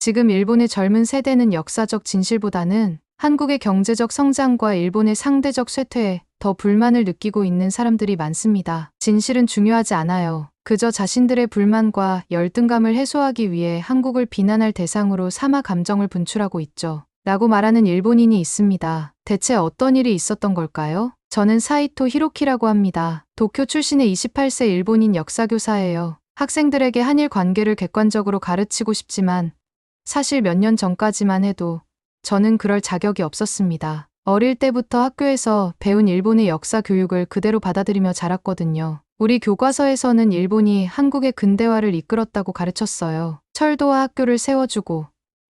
지금 일본의 젊은 세대는 역사적 진실보다는 한국의 경제적 성장과 일본의 상대적 쇠퇴에 더 불만을 느끼고 있는 사람들이 많습니다. 진실은 중요하지 않아요. 그저 자신들의 불만과 열등감을 해소하기 위해 한국을 비난할 대상으로 삼아 감정을 분출하고 있죠. 라고 말하는 일본인이 있습니다. 대체 어떤 일이 있었던 걸까요? 저는 사이토 히로키라고 합니다. 도쿄 출신의 28세 일본인 역사교사예요. 학생들에게 한일 관계를 객관적으로 가르치고 싶지만 사실 몇 년 전까지만 해도 저는 그럴 자격이 없었습니다. 어릴 때부터 학교에서 배운 일본의 역사 교육을 그대로 받아들이며 자랐거든요. 우리 교과서에서는 일본이 한국의 근대화를 이끌었다고 가르쳤어요. 철도와 학교를 세워주고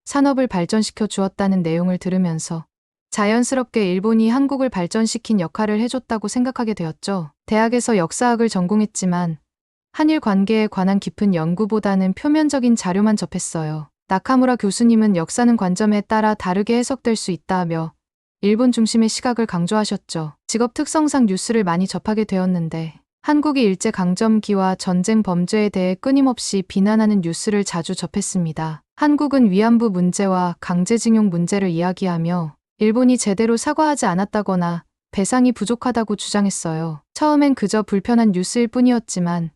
산업을 발전시켜 주었다는 내용을 들으면서 자연스럽게 일본이 한국을 발전시킨 역할을 해줬다고 생각하게 되었죠. 대학에서 역사학을 전공했지만 한일 관계에 관한 깊은 연구보다는 표면적인 자료만 접했어요. 나카무라 교수님은 역사는 관점에 따라 다르게 해석될 수 있다며 일본 중심의 시각을 강조하셨죠. 직업 특성상 뉴스를 많이 접하게 되었는데 한국이 일제강점기와 전쟁 범죄에 대해 끊임없이 비난하는 뉴스를 자주 접했습니다. 한국은 위안부 문제와 강제징용 문제를 이야기하며 일본이 제대로 사과하지 않았다거나 배상이 부족하다고 주장했어요. 처음엔 그저 불편한 뉴스일 뿐이었지만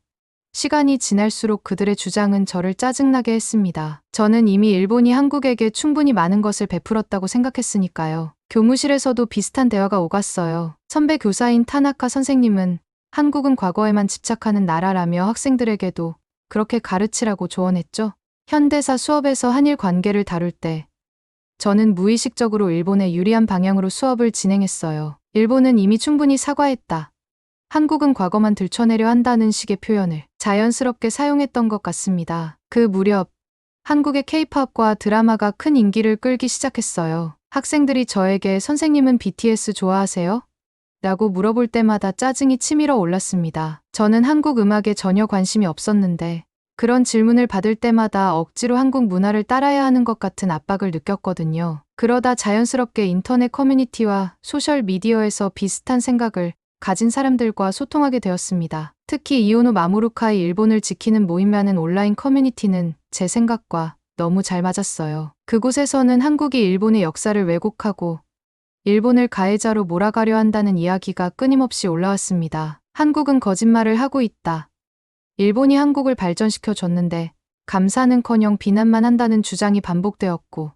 시간이 지날수록 그들의 주장은 저를 짜증나게 했습니다. 저는 이미 일본이 한국에게 충분히 많은 것을 베풀었다고 생각했으니까요. 교무실에서도 비슷한 대화가 오갔어요. 선배 교사인 타나카 선생님은 한국은 과거에만 집착하는 나라라며 학생들에게도 그렇게 가르치라고 조언했죠. 현대사 수업에서 한일 관계를 다룰 때 저는 무의식적으로 일본에 유리한 방향으로 수업을 진행했어요. 일본은 이미 충분히 사과했다. 한국은 과거만 들춰내려 한다는 식의 표현을 자연스럽게 사용했던 것 같습니다. 그 무렵 한국의 K-팝과 드라마가 큰 인기를 끌기 시작했어요. 학생들이 저에게 선생님은 BTS 좋아하세요? 라고 물어볼 때마다 짜증이 치밀어 올랐습니다. 저는 한국 음악에 전혀 관심이 없었는데 그런 질문을 받을 때마다 억지로 한국 문화를 따라야 하는 것 같은 압박을 느꼈거든요. 그러다 자연스럽게 인터넷 커뮤니티와 소셜 미디어에서 비슷한 생각을 가진 사람들과 소통하게 되었습니다. 특히 이오노 마모루카이 일본을 지키는 모임이라는 온라인 커뮤니티는 제 생각과 너무 잘 맞았어요. 그곳에서는 한국이 일본의 역사를 왜곡하고 일본을 가해자로 몰아가려 한다는 이야기가 끊임없이 올라왔습니다. 한국은 거짓말을 하고 있다. 일본이 한국을 발전시켜 줬는데 감사는커녕 비난만 한다는 주장이 반복되었고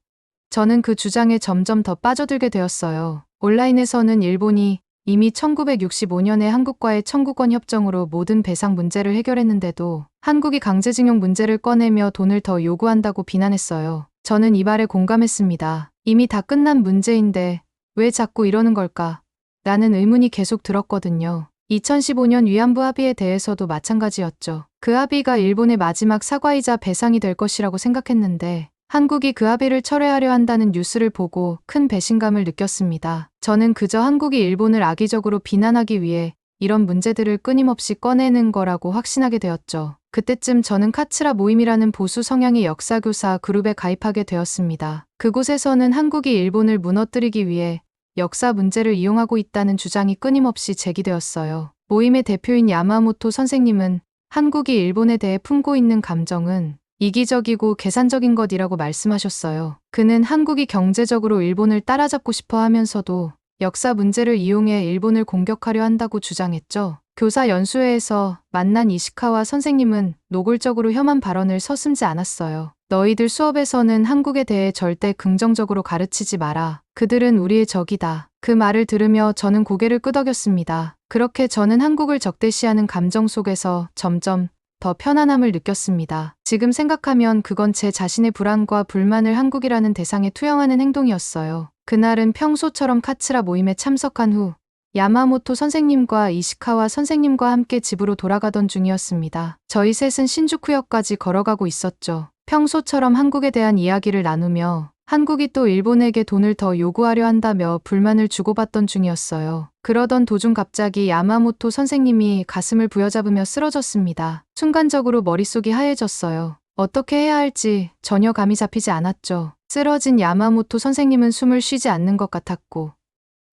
저는 그 주장에 점점 더 빠져들게 되었어요. 온라인에서는 일본이 이미 1965년에 한국과의 청구권 협정으로 모든 배상 문제를 해결했는데도 한국이 강제징용 문제를 꺼내며 돈을 더 요구한다고 비난했어요. 저는 이 말에 공감했습니다. 이미 다 끝난 문제인데 왜 자꾸 이러는 걸까? 라는 의문이 계속 들었거든요. 2015년 위안부 합의에 대해서도 마찬가지였죠. 그 합의가 일본의 마지막 사과이자 배상이 될 것이라고 생각했는데 한국이 그 합의를 철회하려 한다는 뉴스를 보고 큰 배신감을 느꼈습니다. 저는 그저 한국이 일본을 악의적으로 비난하기 위해 이런 문제들을 끊임없이 꺼내는 거라고 확신하게 되었죠. 그때쯤 저는 카츠라 모임이라는 보수 성향의 역사교사 그룹에 가입하게 되었습니다. 그곳에서는 한국이 일본을 무너뜨리기 위해 역사 문제를 이용하고 있다는 주장이 끊임없이 제기되었어요. 모임의 대표인 야마모토 선생님은 한국이 일본에 대해 품고 있는 감정은 이기적이고 계산적인 것이라고 말씀하셨어요. 그는 한국이 경제적으로 일본을 따라잡고 싶어 하면서도 역사 문제를 이용해 일본을 공격하려 한다고 주장했죠. 교사 연수회에서 만난 이시카와 선생님은 노골적으로 혐한 발언을 서슴지 않았어요. 너희들 수업에서는 한국에 대해 절대 긍정적으로 가르치지 마라. 그들은 우리의 적이다. 그 말을 들으며 저는 고개를 끄덕였습니다. 그렇게 저는 한국을 적대시하는 감정 속에서 점점 더 편안함을 느꼈습니다. 지금 생각하면 그건 제 자신의 불안과 불만을 한국이라는 대상에 투영하는 행동이었어요. 그날은 평소처럼 카츠라 모임에 참석한 후 야마모토 선생님과 이시카와 선생님과 함께 집으로 돌아가던 중이었습니다. 저희 셋은 신주쿠역까지 걸어가고 있었죠. 평소처럼 한국에 대한 이야기를 나누며 한국이 또 일본에게 돈을 더 요구하려 한다며 불만을 주고받던 중이었어요. 그러던 도중 갑자기 야마모토 선생님이 가슴을 부여잡으며 쓰러졌습니다. 순간적으로 머릿속이 하얘졌어요. 어떻게 해야 할지 전혀 감이 잡히지 않았죠. 쓰러진 야마모토 선생님은 숨을 쉬지 않는 것 같았고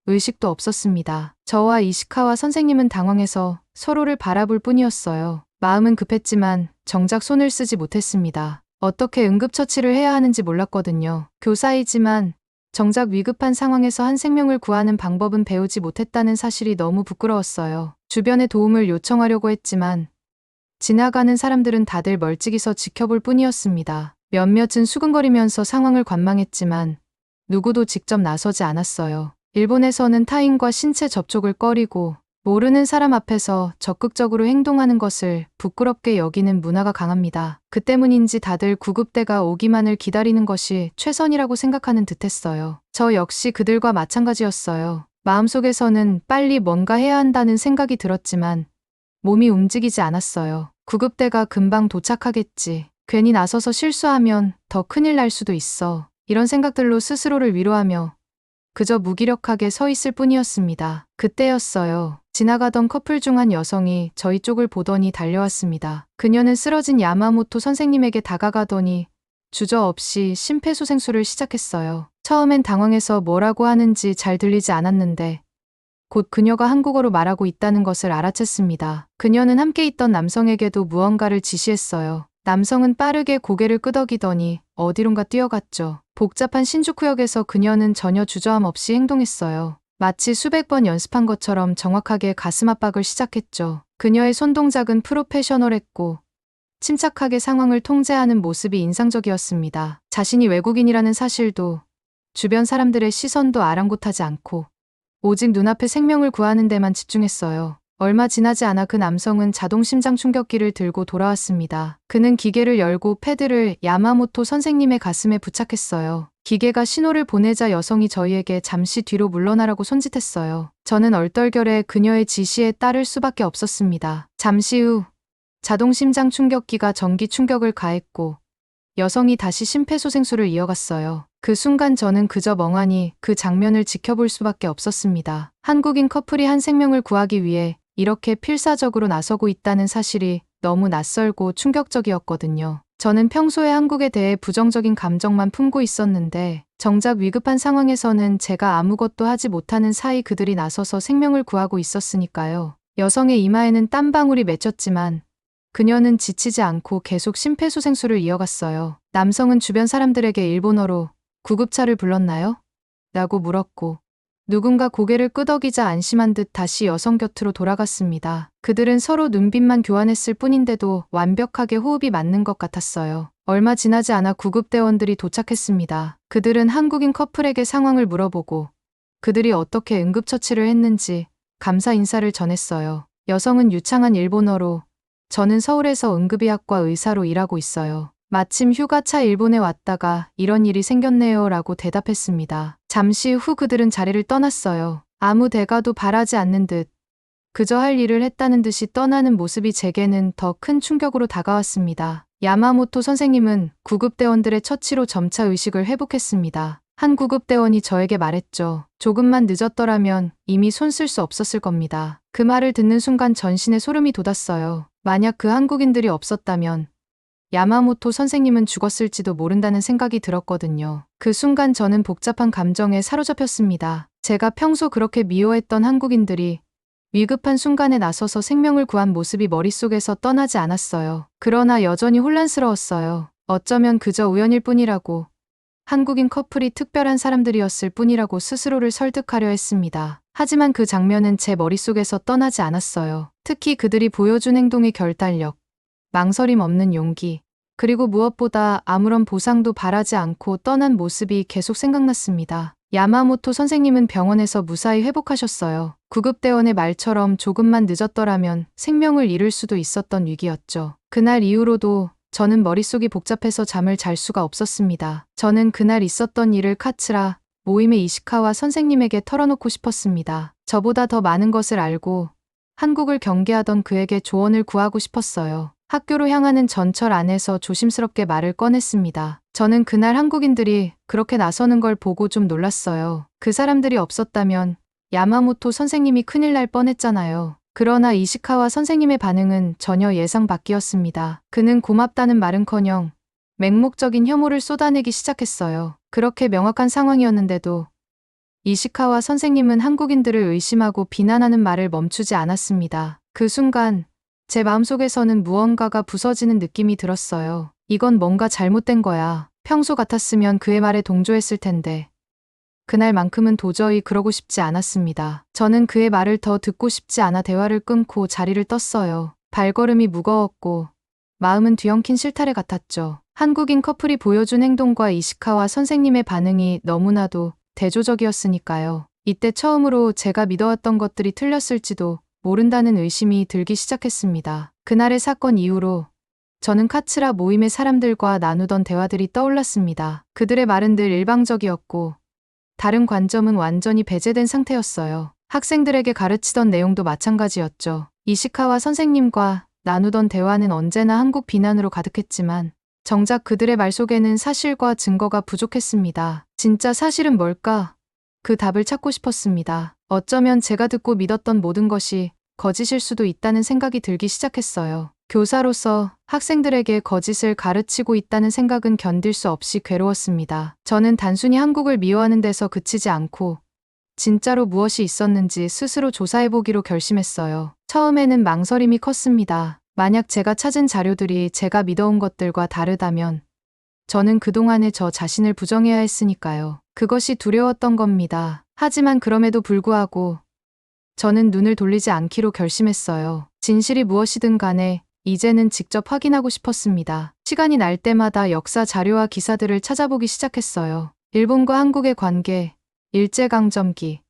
의식도 없었습니다. 저와 이시카와 선생님은 당황해서 서로를 바라볼 뿐이었어요. 마음은 급했지만 정작 손을 쓰지 못했습니다. 어떻게 응급처치를 해야 하는지 몰랐거든요. 교사이지만 정작 위급한 상황에서 한 생명을 구하는 방법은 배우지 못했다는 사실이 너무 부끄러웠어요. 주변에 도움을 요청하려고 했지만 지나가는 사람들은 다들 멀찍이 서 지켜볼 뿐이었습니다. 몇몇은 수근거리면서 상황을 관망했지만 누구도 직접 나서지 않았어요. 일본에서는 타인과 신체 접촉을 꺼리고 모르는 사람 앞에서 적극적으로 행동하는 것을 부끄럽게 여기는 문화가 강합니다. 그 때문인지 다들 구급대가 오기만을 기다리는 것이 최선이라고 생각하는 듯했어요. 저 역시 그들과 마찬가지였어요. 마음속에서는 빨리 뭔가 해야 한다는 생각이 들었지만 몸이 움직이지 않았어요. 구급대가 금방 도착하겠지. 괜히 나서서 실수하면 더 큰일 날 수도 있어. 이런 생각들로 스스로를 위로하며 그저 무기력하게 서 있을 뿐이었습니다. 그때였어요. 지나가던 커플 중 한 여성이 저희 쪽을 보더니 달려왔습니다. 그녀는 쓰러진 야마모토 선생님에게 다가가더니 주저없이 심폐소생술을 시작했어요. 처음엔 당황해서 뭐라고 하는지 잘 들리지 않았는데 곧 그녀가 한국어로 말하고 있다는 것을 알아챘습니다. 그녀는 함께 있던 남성에게도 무언가를 지시했어요. 남성은 빠르게 고개를 끄덕이더니 어디론가 뛰어갔죠. 복잡한 신주쿠역에서 그녀는 전혀 주저함 없이 행동했어요. 마치 수백 번 연습한 것처럼 정확하게 가슴 압박을 시작했죠. 그녀의 손동작은 프로페셔널했고 침착하게 상황을 통제하는 모습이 인상적이었습니다. 자신이 외국인이라는 사실도 주변 사람들의 시선도 아랑곳하지 않고 오직 눈앞의 생명을 구하는 데만 집중했어요. 얼마 지나지 않아 그 남성은 자동 심장 충격기를 들고 돌아왔습니다. 그는 기계를 열고 패드를 야마모토 선생님의 가슴에 부착했어요. 기계가 신호를 보내자 여성이 저희에게 잠시 뒤로 물러나라고 손짓했어요. 저는 얼떨결에 그녀의 지시에 따를 수밖에 없었습니다. 잠시 후 자동 심장 충격기가 전기 충격을 가했고 여성이 다시 심폐소생술을 이어갔어요. 그 순간 저는 그저 멍하니 그 장면을 지켜볼 수밖에 없었습니다. 한국인 커플이 한 생명을 구하기 위해 이렇게 필사적으로 나서고 있다는 사실이 너무 낯설고 충격적이었거든요. 저는 평소에 한국에 대해 부정적인 감정만 품고 있었는데 정작 위급한 상황에서는 제가 아무것도 하지 못하는 사이 그들이 나서서 생명을 구하고 있었으니까요. 여성의 이마에는 땀방울이 맺혔지만 그녀는 지치지 않고 계속 심폐소생술을 이어갔어요. 남성은 주변 사람들에게 일본어로 구급차를 불렀나요? 라고 물었고 누군가 고개를 끄덕이자 안심한 듯 다시 여성 곁으로 돌아갔습니다. 그들은 서로 눈빛만 교환했을 뿐인데도 완벽하게 호흡이 맞는 것 같았어요. 얼마 지나지 않아 구급대원들이 도착했습니다. 그들은 한국인 커플에게 상황을 물어보고 그들이 어떻게 응급처치를 했는지 감사 인사를 전했어요. 여성은 유창한 일본어로 저는 서울에서 응급의학과 의사로 일하고 있어요. 마침 휴가차 일본에 왔다가 이런 일이 생겼네요 라고 대답했습니다. 잠시 후 그들은 자리를 떠났어요. 아무 대가도 바라지 않는 듯 그저 할 일을 했다는 듯이 떠나는 모습이 제게는 더 큰 충격으로 다가왔습니다. 야마모토 선생님은 구급대원들의 처치로 점차 의식을 회복했습니다. 한 구급대원이 저에게 말했죠. 조금만 늦었더라면 이미 손 쓸 수 없었을 겁니다. 그 말을 듣는 순간 전신에 소름이 돋았어요. 만약 그 한국인들이 없었다면 야마모토 선생님은 죽었을지도 모른다는 생각이 들었거든요. 그 순간 저는 복잡한 감정에 사로잡혔습니다. 제가 평소 그렇게 미워했던 한국인들이 위급한 순간에 나서서 생명을 구한 모습이 머릿속에서 떠나지 않았어요. 그러나 여전히 혼란스러웠어요. 어쩌면 그저 우연일 뿐이라고, 한국인 커플이 특별한 사람들이었을 뿐이라고 스스로를 설득하려 했습니다. 하지만 그 장면은 제 머릿속에서 떠나지 않았어요. 특히 그들이 보여준 행동의 결단력, 망설임 없는 용기, 그리고 무엇보다 아무런 보상도 바라지 않고 떠난 모습이 계속 생각났습니다. 야마모토 선생님은 병원에서 무사히 회복하셨어요. 구급대원의 말처럼 조금만 늦었더라면 생명을 잃을 수도 있었던 위기였죠. 그날 이후로도 저는 머릿속이 복잡해서 잠을 잘 수가 없었습니다. 저는 그날 있었던 일을 카츠라 모임의 이시카와 선생님에게 털어놓고 싶었습니다. 저보다 더 많은 것을 알고 한국을 경계하던 그에게 조언을 구하고 싶었어요. 학교로 향하는 전철 안에서 조심스럽게 말을 꺼냈습니다. 저는 그날 한국인들이 그렇게 나서는 걸 보고 좀 놀랐어요. 그 사람들이 없었다면 야마모토 선생님이 큰일 날 뻔했잖아요. 그러나 이시카와 선생님의 반응은 전혀 예상 밖이었습니다. 그는 고맙다는 말은커녕 맹목적인 혐오를 쏟아내기 시작했어요. 그렇게 명확한 상황이었는데도 이시카와 선생님은 한국인들을 의심하고 비난하는 말을 멈추지 않았습니다. 그 순간 제 마음속에서는 무언가가 부서지는 느낌이 들었어요. 이건 뭔가 잘못된 거야. 평소 같았으면 그의 말에 동조했을 텐데. 그날만큼은 도저히 그러고 싶지 않았습니다. 저는 그의 말을 더 듣고 싶지 않아 대화를 끊고 자리를 떴어요. 발걸음이 무거웠고 마음은 뒤엉킨 실타래 같았죠. 한국인 커플이 보여준 행동과 이시카와 선생님의 반응이 너무나도 대조적이었으니까요. 이때 처음으로 제가 믿어왔던 것들이 틀렸을지도 모른다는 의심이 들기 시작했습니다. 그날의 사건 이후로 저는 카츠라 모임의 사람들과 나누던 대화들이 떠올랐습니다. 그들의 말은 늘 일방적이었고 다른 관점은 완전히 배제된 상태였어요. 학생들에게 가르치던 내용도 마찬가지였죠. 이시카와 선생님과 나누던 대화는 언제나 한국 비난으로 가득했지만 정작 그들의 말 속에는 사실과 증거가 부족했습니다. 진짜 사실은 뭘까? 그 답을 찾고 싶었습니다. 어쩌면 제가 듣고 믿었던 모든 것이 거짓일 수도 있다는 생각이 들기 시작했어요. 교사로서 학생들에게 거짓을 가르치고 있다는 생각은 견딜 수 없이 괴로웠습니다. 저는 단순히 한국을 미워하는 데서 그치지 않고 진짜로 무엇이 있었는지 스스로 조사해보기로 결심했어요. 처음에는 망설임이 컸습니다. 만약 제가 찾은 자료들이 제가 믿어온 것들과 다르다면 저는 그동안의 저 자신을 부정해야 했으니까요. 그것이 두려웠던 겁니다. 하지만 그럼에도 불구하고 저는 눈을 돌리지 않기로 결심했어요. 진실이 무엇이든 간에 이제는 직접 확인하고 싶었습니다. 시간이 날 때마다 역사 자료와 기사들을 찾아보기 시작했어요. 일본과 한국의 관계, 일제강점기,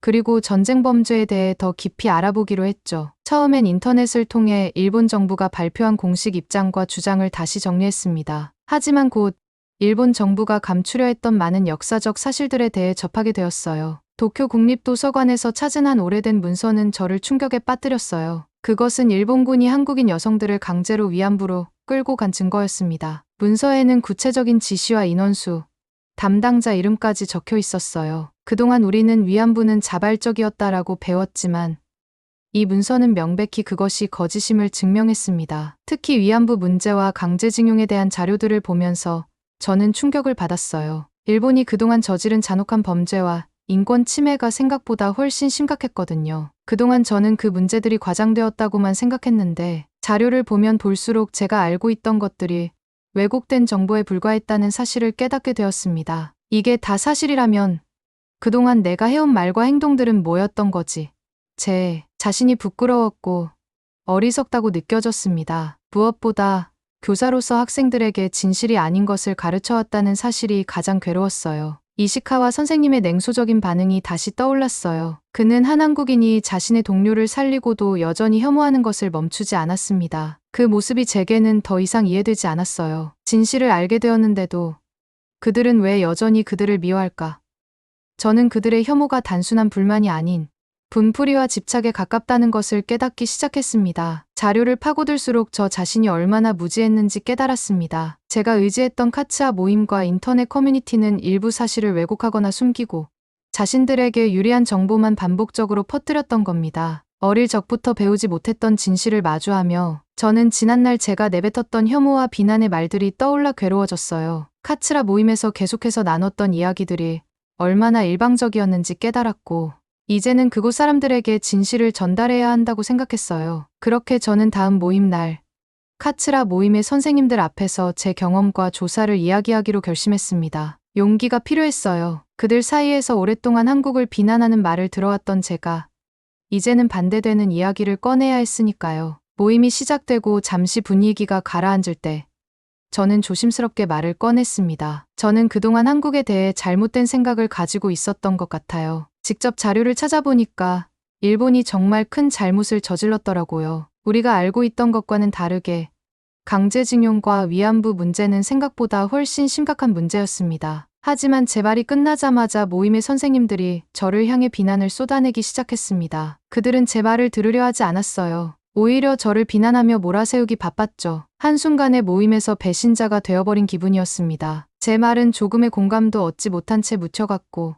그리고 전쟁 범죄에 대해 더 깊이 알아보기로 했죠. 처음엔 인터넷을 통해 일본 정부가 발표한 공식 입장과 주장을 다시 정리했습니다. 하지만 곧 일본 정부가 감추려 했던 많은 역사적 사실들에 대해 접하게 되었어요. 도쿄 국립도서관에서 찾은 한 오래된 문서는 저를 충격에 빠뜨렸어요. 그것은 일본군이 한국인 여성들을 강제로 위안부로 끌고 간 증거였습니다. 문서에는 구체적인 지시와 인원수, 담당자 이름까지 적혀 있었어요. 그동안 우리는 위안부는 자발적이었다라고 배웠지만 이 문서는 명백히 그것이 거짓임을 증명했습니다. 특히 위안부 문제와 강제징용에 대한 자료들을 보면서 저는 충격을 받았어요. 일본이 그동안 저지른 잔혹한 범죄와 인권 침해가 생각보다 훨씬 심각했거든요. 그동안 저는 그 문제들이 과장되었다고만 생각했는데 자료를 보면 볼수록 제가 알고 있던 것들이 왜곡된 정보에 불과했다는 사실을 깨닫게 되었습니다. 이게 다 사실이라면 그동안 내가 해온 말과 행동들은 뭐였던 거지? 제 자신이 부끄러웠고 어리석다고 느껴졌습니다. 무엇보다 교사로서 학생들에게 진실이 아닌 것을 가르쳐왔다는 사실이 가장 괴로웠어요. 이시카와 선생님의 냉소적인 반응이 다시 떠올랐어요. 그는 한 한국인이 자신의 동료를 살리고도 여전히 혐오하는 것을 멈추지 않았습니다. 그 모습이 제게는 더 이상 이해되지 않았어요. 진실을 알게 되었는데도 그들은 왜 여전히 그들을 미워할까? 저는 그들의 혐오가 단순한 불만이 아닌 분풀이와 집착에 가깝다는 것을 깨닫기 시작했습니다. 자료를 파고들수록 저 자신이 얼마나 무지했는지 깨달았습니다. 제가 의지했던 카츠아 모임과 인터넷 커뮤니티는 일부 사실을 왜곡하거나 숨기고 자신들에게 유리한 정보만 반복적으로 퍼뜨렸던 겁니다. 어릴 적부터 배우지 못했던 진실을 마주하며 저는 지난날 제가 내뱉었던 혐오와 비난의 말들이 떠올라 괴로워졌어요. 카츠라 모임에서 계속해서 나눴던 이야기들이 얼마나 일방적이었는지 깨달았고 이제는 그곳 사람들에게 진실을 전달해야 한다고 생각했어요. 그렇게 저는 다음 모임 날 카츠라 모임의 선생님들 앞에서 제 경험과 조사를 이야기하기로 결심했습니다. 용기가 필요했어요. 그들 사이에서 오랫동안 한국을 비난하는 말을 들어왔던 제가 이제는 반대되는 이야기를 꺼내야 했으니까요. 모임이 시작되고 잠시 분위기가 가라앉을 때 저는 조심스럽게 말을 꺼냈습니다. 저는 그동안 한국에 대해 잘못된 생각을 가지고 있었던 것 같아요. 직접 자료를 찾아보니까 일본이 정말 큰 잘못을 저질렀더라고요. 우리가 알고 있던 것과는 다르게 강제징용과 위안부 문제는 생각보다 훨씬 심각한 문제였습니다. 하지만 제 말이 끝나자마자 모임의 선생님들이 저를 향해 비난을 쏟아내기 시작했습니다. 그들은 제 말을 들으려 하지 않았어요. 오히려 저를 비난하며 몰아세우기 바빴죠. 한순간에 모임에서 배신자가 되어버린 기분이었습니다. 제 말은 조금의 공감도 얻지 못한 채 묻혀갔고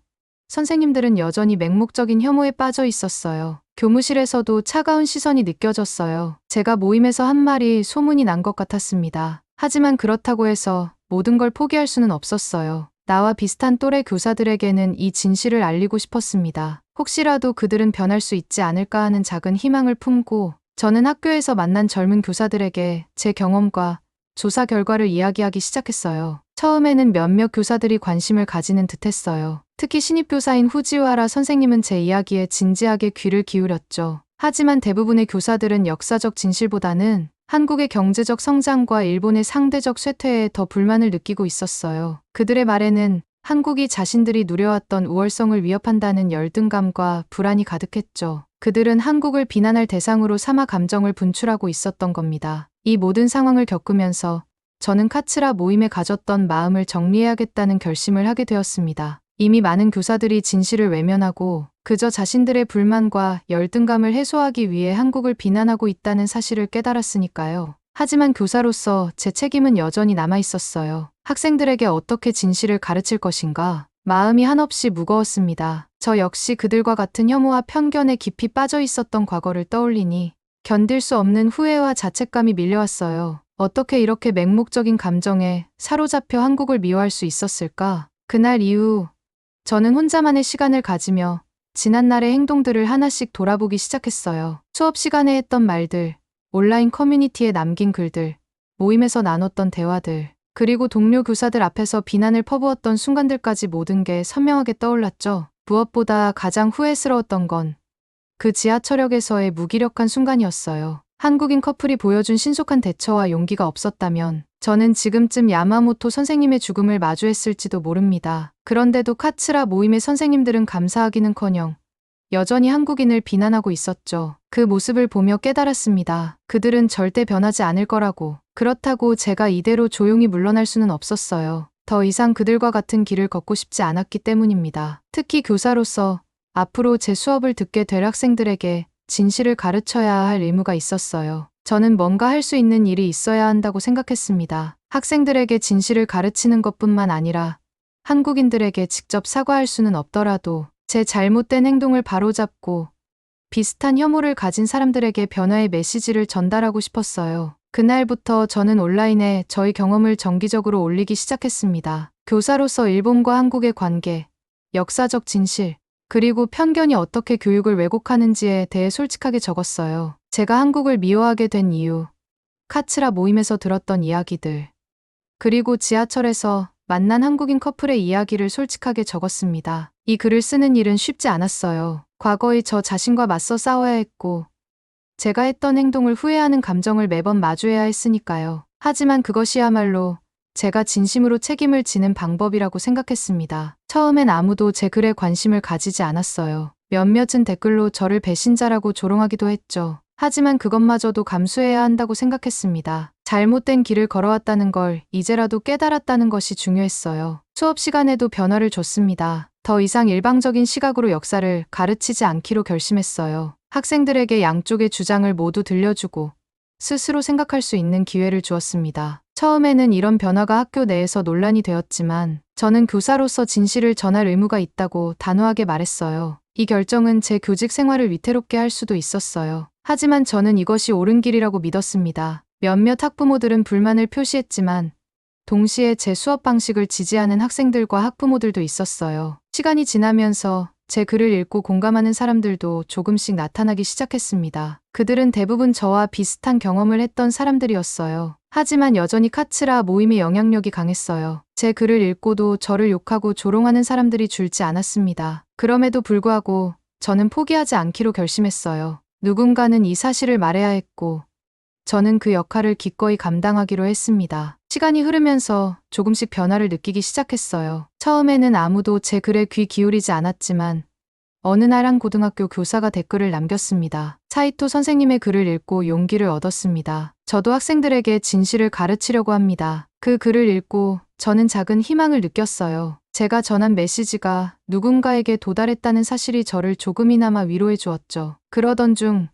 선생님들은 여전히 맹목적인 혐오에 빠져 있었어요. 교무실에서도 차가운 시선이 느껴졌어요. 제가 모임에서 한 말이 소문이 난 것 같았습니다. 하지만 그렇다고 해서 모든 걸 포기할 수는 없었어요. 나와 비슷한 또래 교사들에게는 이 진실을 알리고 싶었습니다. 혹시라도 그들은 변할 수 있지 않을까 하는 작은 희망을 품고 저는 학교에서 만난 젊은 교사들에게 제 경험과 조사 결과를 이야기하기 시작했어요. 처음에는 몇몇 교사들이 관심을 가지는 듯했어요. 특히 신입교사인 후지와라 선생님은 제 이야기에 진지하게 귀를 기울였죠. 하지만 대부분의 교사들은 역사적 진실보다는 한국의 경제적 성장과 일본의 상대적 쇠퇴에 더 불만을 느끼고 있었어요. 그들의 말에는 한국이 자신들이 누려왔던 우월성을 위협한다는 열등감과 불안이 가득했죠. 그들은 한국을 비난할 대상으로 삼아 감정을 분출하고 있었던 겁니다. 이 모든 상황을 겪으면서 저는 카츠라 모임에 가졌던 마음을 정리해야겠다는 결심을 하게 되었습니다. 이미 많은 교사들이 진실을 외면하고 그저 자신들의 불만과 열등감을 해소하기 위해 한국을 비난하고 있다는 사실을 깨달았으니까요. 하지만 교사로서 제 책임은 여전히 남아 있었어요. 학생들에게 어떻게 진실을 가르칠 것인가? 마음이 한없이 무거웠습니다. 저 역시 그들과 같은 혐오와 편견에 깊이 빠져 있었던 과거를 떠올리니 견딜 수 없는 후회와 자책감이 밀려왔어요. 어떻게 이렇게 맹목적인 감정에 사로잡혀 한국을 미워할 수 있었을까? 그날 이후 저는 혼자만의 시간을 가지며 지난날의 행동들을 하나씩 돌아보기 시작했어요. 수업 시간에 했던 말들, 온라인 커뮤니티에 남긴 글들, 모임에서 나눴던 대화들, 그리고 동료 교사들 앞에서 비난을 퍼부었던 순간들까지 모든 게 선명하게 떠올랐죠. 무엇보다 가장 후회스러웠던 건 그 지하철역에서의 무기력한 순간이었어요. 한국인 커플이 보여준 신속한 대처와 용기가 없었다면 저는 지금쯤 야마모토 선생님의 죽음을 마주했을지도 모릅니다. 그런데도 카츠라 모임의 선생님들은 감사하기는커녕 여전히 한국인을 비난하고 있었죠. 그 모습을 보며 깨달았습니다. 그들은 절대 변하지 않을 거라고. 그렇다고 제가 이대로 조용히 물러날 수는 없었어요. 더 이상 그들과 같은 길을 걷고 싶지 않았기 때문입니다. 특히 교사로서 앞으로 제 수업을 듣게 될 학생들에게 진실을 가르쳐야 할 의무가 있었어요. 저는 뭔가 할 수 있는 일이 있어야 한다고 생각했습니다. 학생들에게 진실을 가르치는 것뿐만 아니라 한국인들에게 직접 사과할 수는 없더라도 제 잘못된 행동을 바로잡고 비슷한 혐오를 가진 사람들에게 변화의 메시지를 전달하고 싶었어요. 그날부터 저는 온라인에 저희 경험을 정기적으로 올리기 시작했습니다. 교사로서 일본과 한국의 관계, 역사적 진실, 그리고 편견이 어떻게 교육을 왜곡하는지에 대해 솔직하게 적었어요. 제가 한국을 미워하게 된 이유, 카츠라 모임에서 들었던 이야기들, 그리고 지하철에서 만난 한국인 커플의 이야기를 솔직하게 적었습니다. 이 글을 쓰는 일은 쉽지 않았어요. 과거의 저 자신과 맞서 싸워야 했고, 제가 했던 행동을 후회하는 감정을 매번 마주해야 했으니까요. 하지만 그것이야말로 제가 진심으로 책임을 지는 방법이라고 생각했습니다. 처음엔 아무도 제 글에 관심을 가지지 않았어요. 몇몇은 댓글로 저를 배신자라고 조롱하기도 했죠. 하지만 그것마저도 감수해야 한다고 생각했습니다. 잘못된 길을 걸어왔다는 걸 이제라도 깨달았다는 것이 중요했어요. 수업 시간에도 변화를 줬습니다. 더 이상 일방적인 시각으로 역사를 가르치지 않기로 결심했어요. 학생들에게 양쪽의 주장을 모두 들려주고 스스로 생각할 수 있는 기회를 주었습니다. 처음에는 이런 변화가 학교 내에서 논란이 되었지만 저는 교사로서 진실을 전할 의무가 있다고 단호하게 말했어요. 이 결정은 제 교직 생활을 위태롭게 할 수도 있었어요. 하지만 저는 이것이 옳은 길이라고 믿었습니다. 몇몇 학부모들은 불만을 표시했지만 동시에 제 수업 방식을 지지하는 학생들과 학부모들도 있었어요. 시간이 지나면서 제 글을 읽고 공감하는 사람들도 조금씩 나타나기 시작했습니다. 그들은 대부분 저와 비슷한 경험을 했던 사람들이었어요. 하지만 여전히 카츠라 모임의 영향력이 강했어요. 제 글을 읽고도 저를 욕하고 조롱하는 사람들이 줄지 않았습니다. 그럼에도 불구하고 저는 포기하지 않기로 결심했어요. 누군가는 이 사실을 말해야 했고 저는 그 역할을 기꺼이 감당하기로 했습니다. 시간이 흐르면서 조금씩 변화를 느끼기 시작했어요. 처음에는 아무도 제 글에 귀 기울이지 않았지만 어느 날 한 고등학교 교사가 댓글을 남겼습니다. 사이토 선생님의 글을 읽고 용기를 얻었습니다. 저도 학생들에게 진실을 가르치려고 합니다. 그 글을 읽고 저는 작은 희망을 느꼈어요. 제가 전한 메시지가 누군가에게 도달했다는 사실이 저를 조금이나마 위로해 주었죠. 그러던 중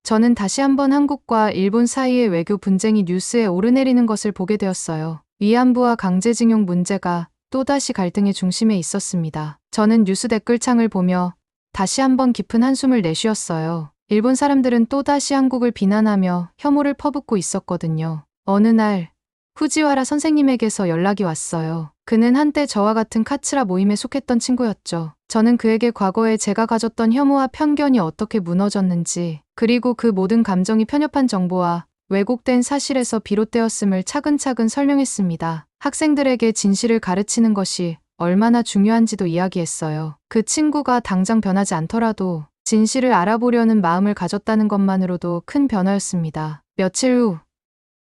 저는 다시 한번 한국과 일본 사이의 외교 분쟁이 뉴스에 오르내리는 것을 보게 되었어요. 위안부와 강제징용 문제가 또다시 갈등의 중심에 있었습니다. 저는 뉴스 댓글창을 보며 다시 한번 깊은 한숨을 내쉬었어요. 일본 사람들은 또다시 한국을 비난하며 혐오를 퍼붓고 있었거든요. 어느 날 후지와라 선생님에게서 연락이 왔어요. 그는 한때 저와 같은 카츠라 모임에 속했던 친구였죠. 저는 그에게 과거에 제가 가졌던 혐오와 편견이 어떻게 무너졌는지, 그리고 그 모든 감정이 편협한 정보와 왜곡된 사실에서 비롯되었음을 차근차근 설명했습니다. 학생들에게 진실을 가르치는 것이 얼마나 중요한지도 이야기했어요. 그 친구가 당장 변하지 않더라도 진실을 알아보려는 마음을 가졌다는 것만으로도 큰 변화였습니다. 며칠 후,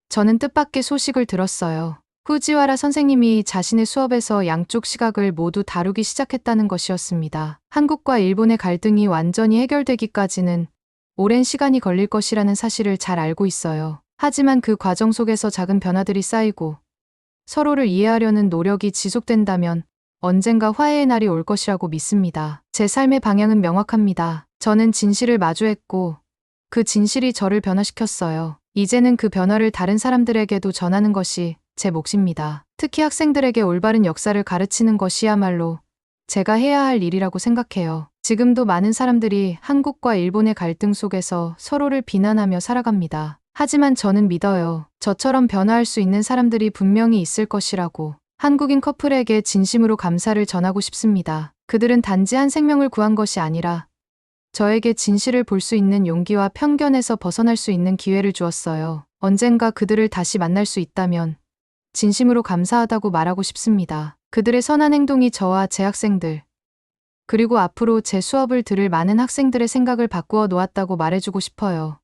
저는 뜻밖의 소식을 들었어요. 후지와라 선생님이 자신의 수업에서 양쪽 시각을 모두 다루기 시작했다는 것이었습니다. 한국과 일본의 갈등이 완전히 해결되기까지는 오랜 시간이 걸릴 것이라는 사실을 잘 알고 있어요. 하지만 그 과정 속에서 작은 변화들이 쌓이고 서로를 이해하려는 노력이 지속된다면 언젠가 화해의 날이 올 것이라고 믿습니다. 제 삶의 방향은 명확합니다. 저는 진실을 마주했고 그 진실이 저를 변화시켰어요. 이제는 그 변화를 다른 사람들에게도 전하는 것이 제 몫입니다. 특히 학생들에게 올바른 역사를 가르치는 것이야말로 제가 해야 할 일이라고 생각해요. 지금도 많은 사람들이 한국과 일본의 갈등 속에서 서로를 비난하며 살아갑니다. 하지만 저는 믿어요. 저처럼 변화할 수 있는 사람들이 분명히 있을 것이라고. 한국인 커플에게 진심으로 감사를 전하고 싶습니다. 그들은 단지 한 생명을 구한 것이 아니라 저에게 진실을 볼 수 있는 용기와 편견에서 벗어날 수 있는 기회를 주었어요. 언젠가 그들을 다시 만날 수 있다면 진심으로 감사하다고 말하고 싶습니다. 그들의 선한 행동이 저와 제 학생들, 그리고 앞으로 제 수업을 들을 많은 학생들의 생각을 바꾸어 놓았다고 말해주고 싶어요.